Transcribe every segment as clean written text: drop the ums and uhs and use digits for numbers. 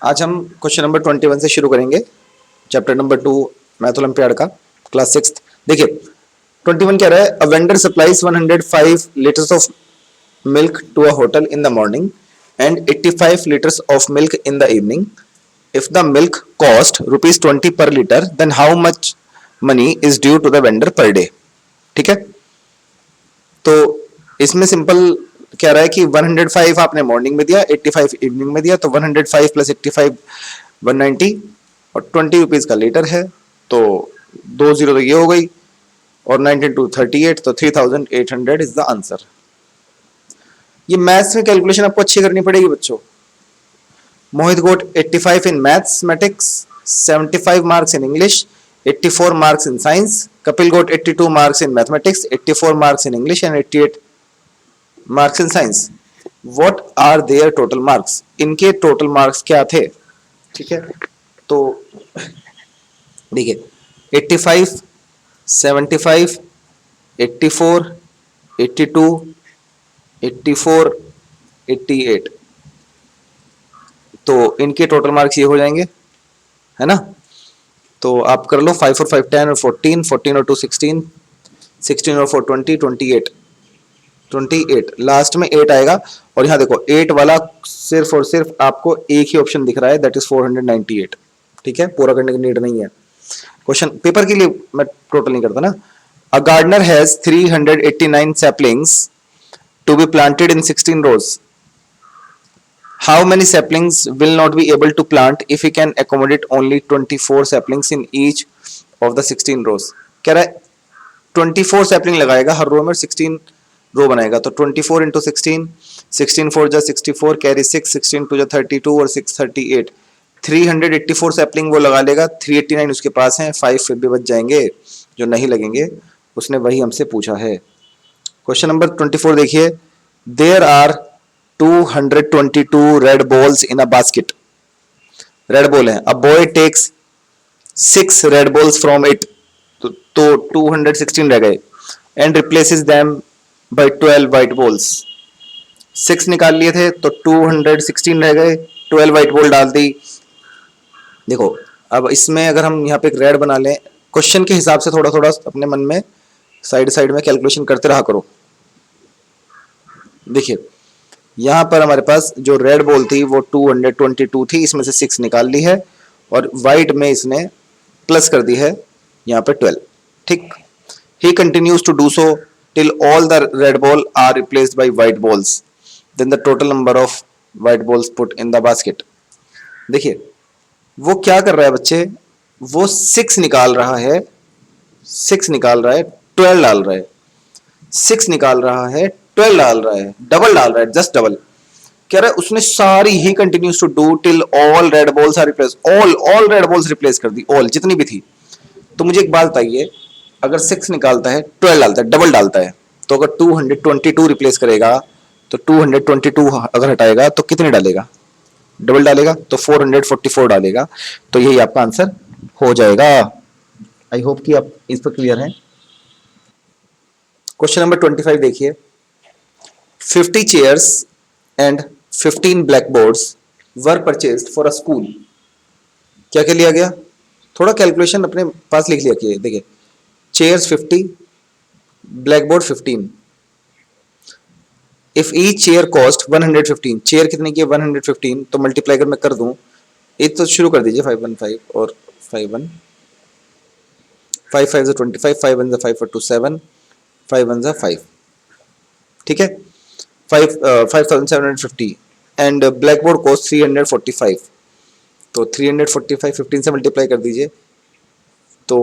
आज हम question number 21 से शुरू करेंगे, चैप्टर नंबर 2 मैथ ओलंपियाड का, क्लास 6। देखिए 21 कह रहा है, a vendor supplies 105 litres of milk to a hotel in the morning and 85 litres of milk in the evening. If the milk cost ₹20 per litre, then how much money is due to the vendor per day. ठीक है, तो इसमें simple कह रहा है कि 105 आपने morning में दिया, 85 इवनिंग में दिया, तो 105 प्लस 85 190 और 20 रुपीज का लीटर है, तो 20 तो ये हो गई और 19 to 38, तो 3800 इज द आंसर। ये मैथ्स में कैलकुलेशन आपको अच्छी करनी पड़ेगी बच्चों। Mohit got 85 in mathematics, 75 marks in English, 84 marks in science. Kapil got 82 marks in mathematics, 84 marks in English and 88 marks in science. What are their total marks? इनके total marks क्या थे? ठीक है, तो देखिए 85, 75, 84, 82, 84, 88, तो इनके टोटल मार्क्स ये हो जाएंगे, है ना। तो आप कर लो 5 और 5 10 और 14, 14 और 2 16, 16 और 4 20, 28, 28 लास्ट में 8 आएगा। और यहाँ देखो 8 वाला सिर्फ और सिर्फ आपको एक ही ऑप्शन दिख रहा है, दैट इज 498। ठीक है, पूरा करने की नीड नहीं है। क्वेश्चन पेपर के लिए मैं टोटल नहीं करता ना। A gardener has 389 saplings to be planted in 16 rows. How many saplings will not be able to plant if he can accommodate only 24 saplings in each of the 16 rows? कह रहा है 24 sapling लगाएगा हर रो में, 16 रो बनाएगा, तो 24 इंटू 16, 16 4 जा 64, carry 6, 16 2 जा 32 और 6 38, 384 सैपलिंग वो लगा लेगा। 389 उसके पास हैं, 5 फिर भी बच जाएंगे, जो नहीं लगेंगे उसने वही हमसे पूछा है। क्वेश्चन नंबर 24 देखिए, there are 222 red balls in a basket. Red ball है, a boy takes 6 red balls from it, तो 216 रह गए, and replaces them by 12 white balls. 6 निकाल लिए थे तो 216 रह गए, 12 white ball डाल दी। देखो अब इसमें अगर हम यहाँ पे एक रेड बना लें, क्वेश्चन के हिसाब से थोड़ा थोड़ा अपने मन में साइड साइड में कैलकुलेशन करते रहा करो। देखिए यहां पर हमारे पास जो रेड बॉल थी वो 222 थी, इसमें से 6 निकाल ली है और व्हाइट में इसने प्लस कर दी है यहाँ पे 12। ठीक, he continues to do so till all the red ball are replaced by white balls, then the total number of white balls put in the basket. देखिए वो क्या कर रहा है बच्चे, वो 6 निकाल रहा है, 6 निकाल रहा है, 12 डाल रहा है, 6 निकाल रहा है, 12 डाल रहा है, डबल डाल रहा है, जस्ट डबल। कह रहा है उसने सारी he continues to do till all red balls are replace, all red balls replace कर दी, ऑल जितनी भी थी। तो मुझे एक बात बताइए, अगर 6 निकालता है, 12 डालता है, डबल डालता है, तो अगर 222 रिप्लेस करेगा तो 222 अगर हटाएगा तो कितने डालेगा? डबल डालेगा, तो 444 डालेगा। तो यही आपका आंसर हो जाएगा। आई होप कि आप इस पर क्लियर हैं। क्वेश्चन नंबर 25 देखिए, 50 chairs and 15 blackboards were purchased for a school. क्या क्या लिया गया? थोड़ा कैलकुलेशन अपने पास लिख लिया कि देखिए chairs 50, blackboard 15. If each chair cost 115, chair कितने की है? 115, तो मल्टीप्लाई अगर मैं कर दूं, एक तो शुरू कर दीजिए 515 और 51, 5 5 जा 25, 5 1 जा 5 4 2 7, 5 1 जा 5। ठीक है, 5750 एंड ब्लैकबोर्ड कॉस्ट 345, तो 345 15 से मल्टीप्लाई कर दीजिए, तो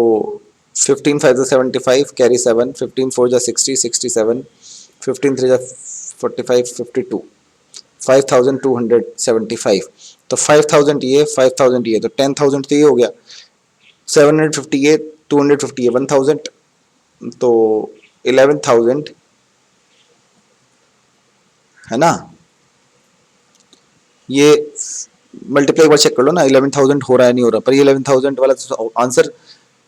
15 5 75, कैरी 7, 15 4 जा 60, 67, 15 3 जा 45, 52, 5275, तो 5000 ये, 5000 ये, तो 10000 तो ये हो गया, 750 ये, 250 ये, 1000, तो 11000 है ना। ये मल्टीप्लाई एक बार चेक कर लो ना, 11000 हो रहा है नहीं हो रहा, पर ये 11000 वाला तो आंसर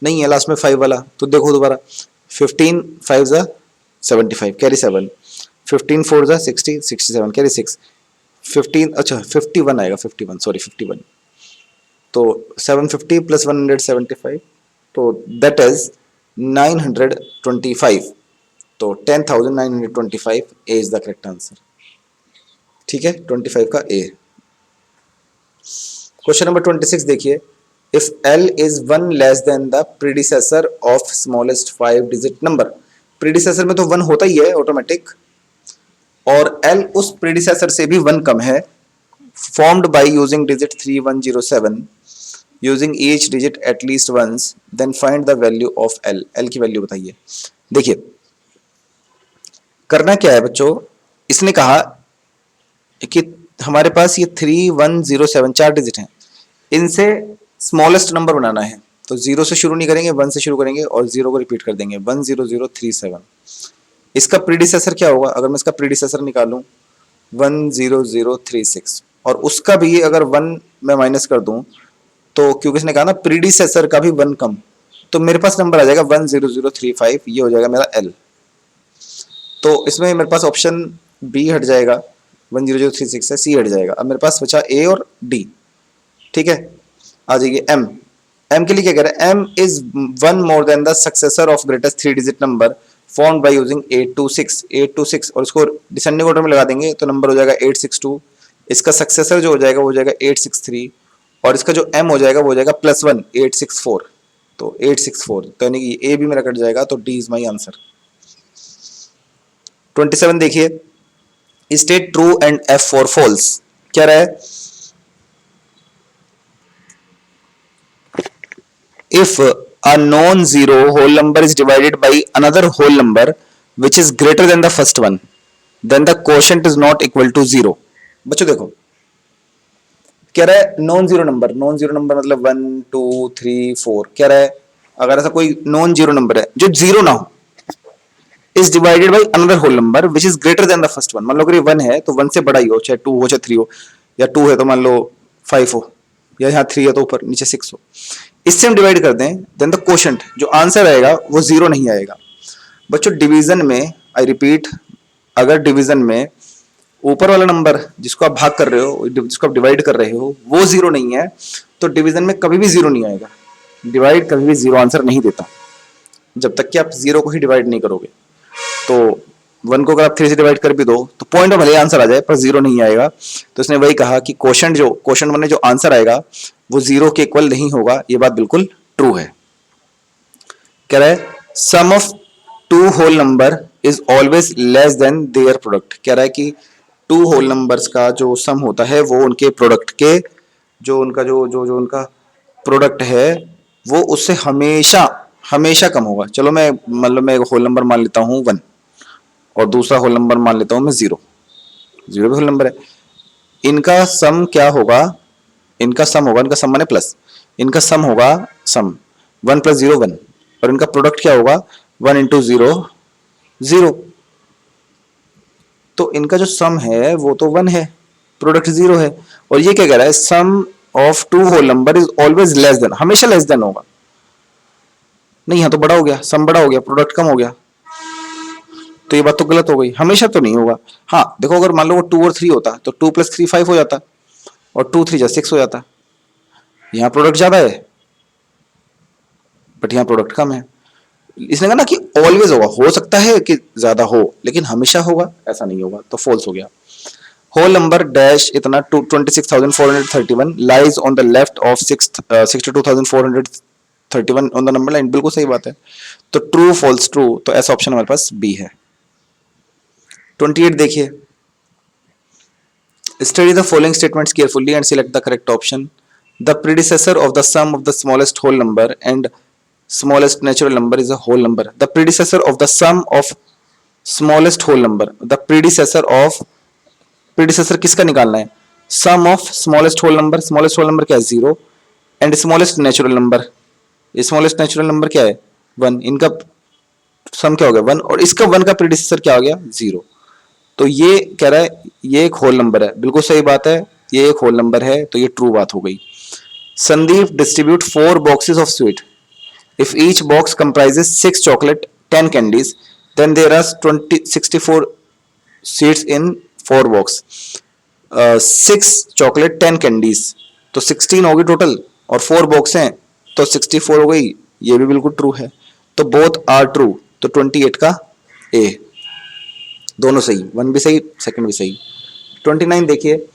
नहीं है, लास्ट में 5 वाला, तो देखो दोबारा, 15 5 जा 75, कैरी 7, 15 4 जा 60, 67, कैरी 6, 15 अच्छा 51 आएगा, 51 सॉरी 51, तो 750 प्लस 175, तो दैट इज 925। तो 10,925 इज द करेक्ट आंसर। ठीक है, 25 का ए। क्वेश्चन नंबर 26 देखिए, if L is one less than the predecessor of smallest 5 digit number. Predecessor में तो वन होता ही है ऑटोमेटिक, और L उस प्रीडिसेसर से भी वन कम है, formed by using digit 3107, using each digit at least once, then find the value of L। L की वैल्यू बताइए। देखिए करना क्या है बच्चों, इसने कहा कि हमारे पास ये 3107 चार डिजिट हैं, इनसे स्मॉलेस्ट नंबर बनाना है। तो जीरो से शुरू नहीं करेंगे, वन से शुरू करेंगे और जीरो को रिपीट कर देंगे, 10037। इसका प्रीडिसेसर क्या होगा, अगर मैं इसका प्रीडिसेसर निकालूं 10036, और उसका भी अगर वन में माइनस कर दूं, तो क्योंकि इसने कहा ना प्रीडिसेसर का भी वन कम, तो मेरे पास नंबर आ जाएगा 10035। ये हो जाएगा मेरा एल। तो इसमें मेरे पास ऑप्शन बी हट जाएगा, 10036 से सी हट जाएगा। अब मेरे पास बचा ए और डी। ठीक है, आ जाइए एम। एम के लिए क्या कह रहा है, M is one more than the successor of greatest 3 digit number formed by using 826 और इसको डिसेंडिंग ऑर्डर में लगा देंगे तो नंबर हो जाएगा 862। इसका सक्सेसर जो हो जाएगा वो हो जाएगा 863, और इसका जो एम हो जाएगा वो हो जाएगा +1 864। तो 864, तो यानी कि ए भी मेरा कट जाएगा, तो डी इज माई आंसर। 27 देखिए, state true and F for false. क्या रहा है, if a non-zero whole number is divided by another whole number which is greater than the first one, then the quotient is not equal to 0। बच्चों देखो क्या रहा है, non zero number, non zero number मतलब 1 2 3 4। क्या रहा है, अगर ऐसा कोई नॉन जीरो नंबर है जो जीरो ना हो, is divided by another whole number which is greater than the first one. मान लो अगर ये 1 है तो 1 से बड़ा ही हो, चाहे 2 हो चाहे 3 हो, या 2 है तो मान लो 5 हो, या यहाँ 3 है तो ऊपर नीचे 6 हो, इससे हम डिवाइड कर दें, देन द क्वोशंट जो आंसर आएगा वो जीरो नहीं आएगा। बच्चों डिवीजन में, आई रिपीट, अगर डिवीजन में ऊपर वाला नंबर जिसको आप भाग कर रहे हो, जिसको आप डिवाइड कर रहे हो, वो जीरो नहीं है, तो डिवीजन में कभी भी जीरो नहीं आएगा। डिवाइड कभी भी जीरो आंसर नहीं देता जब तक कि आप जीरो को ही डिवाइड नहीं करोगे। तो 1 को अगर आप 3 से डिवाइड कर भी दो तो पॉइंट में भले आंसर आ जाए पर जीरो नहीं आएगा। तो इसने वही कहा कि क्वोशंट वन में जो आंसर आएगा वो जीरो के इक्वल नहीं होगा। ये बात बिल्कुल ट्रू है। कह रहा है sum of two whole number is always less than their product. कह रहा है कि टू होल नंबर्स का जो सम होता है वो उनके प्रोडक्ट के, जो उनका जो उनका प्रोडक्ट है वो उससे हमेशा हमेशा कम होगा। चलो मैं मतलब मैं एक होल नंबर मान लेता हूँ 1 और दूसरा होल नंबर मान लेता हूँ मैं 0। 0 भी होल नंबर है। इनका सम क्या होगा, इनका सम होगा, इनका सम माने प्लस, इनका सम होगा सम 1 + 0 1, और इनका प्रोडक्ट क्या होगा 1 × 0 0। तो इनका जो सम है वो तो 1 है, प्रोडक्ट 0 है। और ये क्या कह रहा है, sum of two whole number is always less than, हमेशा लेस देन होगा। नहीं यहाँ तो बड़ा हो गया, सम बड़ा हो गया, प्रोडक्ट कम हो गया, तो ये बात तो गलत हो गई, हमेशा तो नहीं होगा। हाँ देखो अगर मान लो वो 2 और 3 होता तो 2 + 3 5 हो जाता, और 2 3 6 हो जाता। यहाँ प्रोडक्ट ज्यादा है बट यहाँ प्रोडक्ट कम है। इसने कहा ना कि ऑलवेज होगा, हो सकता है कि ज्यादा हो लेकिन हमेशा होगा ऐसा नहीं होगा, तो फॉल्स हो गया। होल नंबर डैश इतना 26,431 lies on the left of 62,431 on the number line. बिल्कुल सही बात है, तो ट्रू फॉल्स ट्रू, तो ऐसा ऑप्शन हमारे पास बी है। 28 देखिए, study the following statements carefully and select the correct option. The predecessor of the sum of the smallest whole number and smallest natural number is a whole number. The predecessor of the sum of smallest whole number, the predecessor of, predecessor किसका निकालना है, sum of smallest whole number, smallest whole number क्या है 0, and smallest natural number, smallest natural number क्या है 1, इनका सम क्या हो गया 1, और इसका 1 का प्रीडिसेसर क्या हो गया 0। तो ये कह रहा है ये एक होल नंबर है, बिल्कुल सही बात है, ये एक होल नंबर है, तो ये ट्रू बात हो गई। Sandeep distribute 4 boxes of sweet. If each box comprises 6 chocolate, 10 candies, then there are 64 seeds in 4 box. 6 chocolate, 10 candies, तो 16 होगी टोटल, और 4 बॉक्स हैं तो 64 हो गई, ये भी बिल्कुल ट्रू है, तो बोथ आर ट्रू, तो 28 का ए, दोनों सही, वन भी सही सेकंड भी सही। 29 देखिए,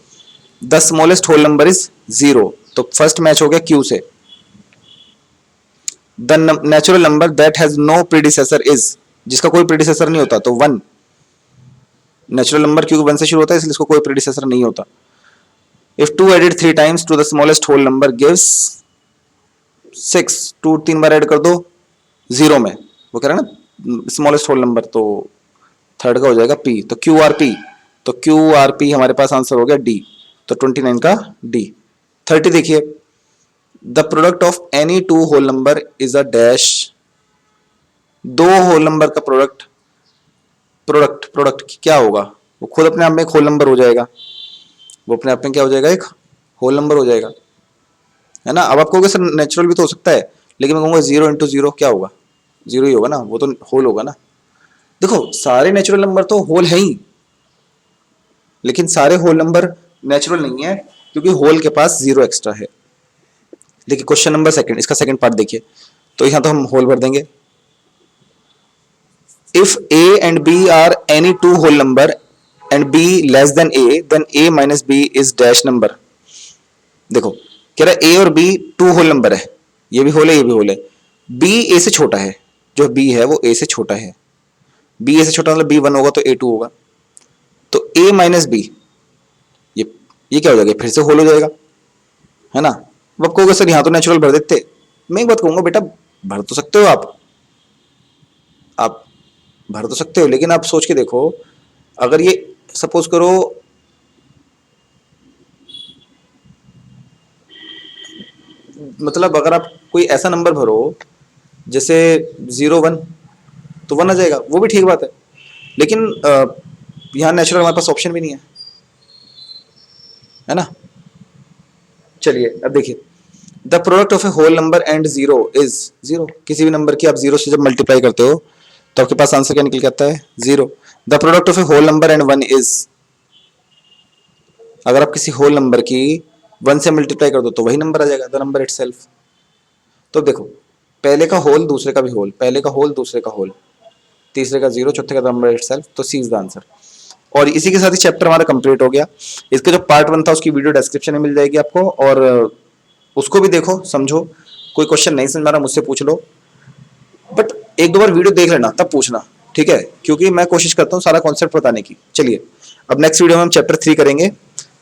the smallest whole number is 0, तो फर्स्ट मैच हो गया क्यू से। The natural number that has no predecessor is, जिसका कोई प्रीडिसेसर नहीं होता तो 1, नेचुरल नंबर क्योंकि 1 से शुरू होता है इसलिए इसको कोई प्रीडिसेसर नहीं होता। If 2 added 3 times to the smallest whole number gives 6, 2 3 बार ऐड कर दो 0 में, वो कह रहा है ना स्मॉलेस्ट होल नंबर, तो थर्ड का हो जाएगा पी, तो क्यू आर पी, तो क्यू आर पी हमारे पास आंसर हो गया डी, तो 29 का डी। 30 देखिए, the product of any two whole number is a dash, दो होल नंबर का प्रोडक्ट, प्रोडक्ट क्या होगा, वो खुद अपने आप में एक होल नंबर हो जाएगा, वो अपने आप में क्या हो जाएगा, एक होल नंबर हो जाएगा, है ना। अब आप कहोगे सर नेचुरल भी तो हो सकता है, लेकिन मैं कहूंगा 0 इंटू 0 क्या होगा, 0 ही होगा ना, वो तो होल होगा ना। देखो सारे नेचुरल नंबर तो होल है ही, लेकिन सारे होल नंबर नेचुरल नहीं है क्योंकि होल के पास 0 एक्स्ट्रा है। देखिए क्वेश्चन नंबर सेकंड, इसका सेकंड पार्ट देखिए, तो यहां तो हम होल भर देंगे। If a and b are any two whole number and b less than a, then a minus b is dash number। देखो कह रहा है a और b टू होल नंबर है, ये भी होल है ये भी होल है, b a से छोटा है, जो b है वो a से छोटा है, b a से छोटा मतलब b 1 होगा तो a 2 होगा, तो a माइनस b, ये क्या हो जाएगा, फिर से होल हो जाएगा, है ना। अब कहोगे सर यहां तो नेचुरल भर देते, मैं एक बात कहूंगा बेटा, भर तो सकते हो आप भर तो सकते हो, लेकिन आप सोच के देखो, अगर ये सपोज करो मतलब अगर आप कोई ऐसा नंबर भरो जैसे 0 1, तो 1 आ जाएगा, वो भी ठीक बात है, लेकिन यहाँ नेचुरल हमारे पास ऑप्शन भी नहीं है ना। चलिए अब देखिए, the product of a whole number and 0 is 0, किसी भी नंबर की आप 0 से जब मल्टीप्लाई करते हो तो आपके पास आंसर क्या निकल के आता है, 0। The product of a whole number and 1 is, अगर आप किसी होल नंबर की 1 से मल्टीप्लाई कर दो तो वही नंबर आ जाएगा, द नंबर इटसेल्फ। तो देखो पहले का होल दूसरे का भी होल, पहले का होल दूसरे का होल, तीसरे का 0, चौथे का नंबर इटसेल्फ, तो सी इज द आंसर। और इसी के साथ ही चैप्टर हमारा कंप्लीट हो गया। इसका जो पार्ट 1 था उसकी वीडियो डिस्क्रिप्शन में मिल जाएगी आपको, और उसको भी देखो समझो, कोई क्वेश्चन नहीं समझ में आ रहा मुझसे पूछ लो, बट एक दो बार वीडियो देख लेना तब पूछना, ठीक है, क्योंकि मैं कोशिश करता हूँ सारा कॉन्सेप्ट बताने की। चलिए अब नेक्स्ट वीडियो में हम चैप्टर 3 करेंगे,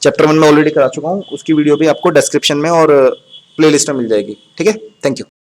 चैप्टर 1 में ऑलरेडी करा चुका हूँ, उसकी वीडियो भी आपको डिस्क्रिप्शन में और प्लेलिस्ट में मिल जाएगी, ठीक है। Thank you.